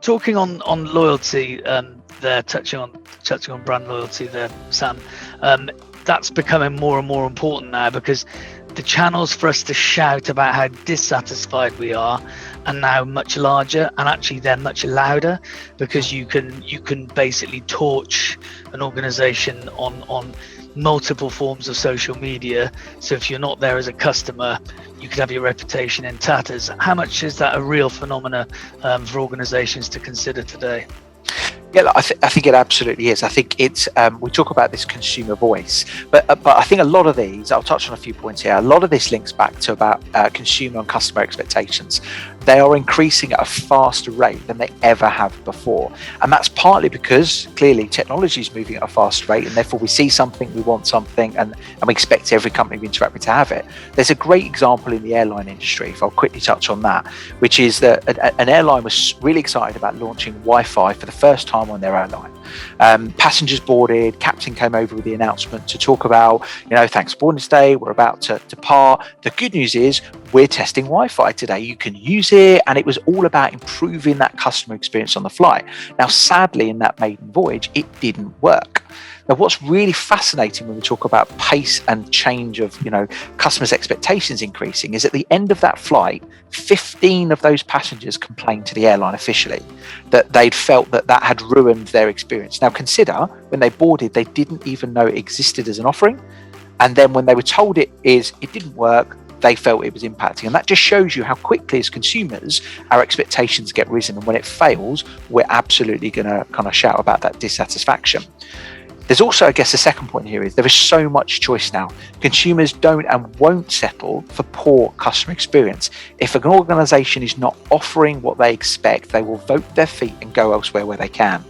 talking on loyalty, there, touching on brand loyalty there, Sam. That's becoming more and more important now, because the channels for us to shout about how dissatisfied we are are now much larger, and actually they're much louder, because you can basically torch an organization on multiple forms of social media. So if you're not there as a customer, you could have your reputation in tatters. How much is that a real phenomena for organizations to consider today? Yeah, I think it absolutely is. I think it's we talk about this consumer voice, but I think a lot of these, I'll touch on a few points here. A lot of this links back to about consumer and customer expectations. They are increasing at a faster rate than they ever have before, and that's partly because clearly technology is moving at a faster rate, and therefore we see something, we want something, and we expect every company we interact with to have it. There's a great example in the airline industry, if I'll quickly touch on that, which is that an airline was really excited about launching Wi-Fi for the first time on their airline. Passengers boarded, captain came over with the announcement to talk about, thanks for boarding today, we're about to depart. The good news is we're testing Wi-Fi today, you can use it, and it was all about improving that customer experience on the flight. Now, sadly, in that maiden voyage, it didn't work. Now, what's really fascinating when we talk about pace and change of, customers' expectations increasing, is at the end of that flight, 15 of those passengers complained to the airline officially that they'd felt that had ruined their experience. Now, consider when they boarded, they didn't even know it existed as an offering. And then when they were told it didn't work, they felt it was impacting. And that just shows you how quickly as consumers, our expectations get risen. And when it fails, we're absolutely going to kind of shout about that dissatisfaction. There's also, I guess, the second point here is there is so much choice now. Consumers don't and won't settle for poor customer experience. If an organization is not offering what they expect, they will vote their feet and go elsewhere where they can.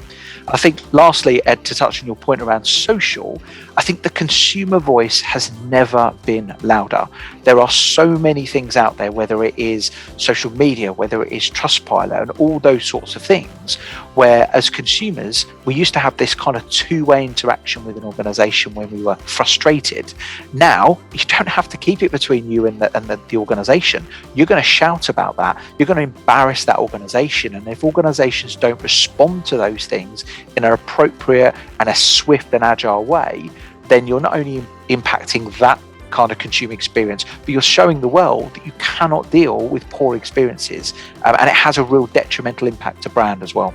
I think lastly, Ed, to touch on your point around social, I think the consumer voice has never been louder. There are so many things out there, whether it is social media, whether it is Trustpilot and all those sorts of things, where as consumers, we used to have this kind of two-way interaction with an organization when we were frustrated. Now, you don't have to keep it between you and the organization. You're going to shout about that. You're going to embarrass that organization. And if organizations don't respond to those things in an appropriate and a swift and agile way, then you're not only impacting that kind of consumer experience, but you're showing the world that you cannot deal with poor experiences, and it has a real detrimental impact to brand as well.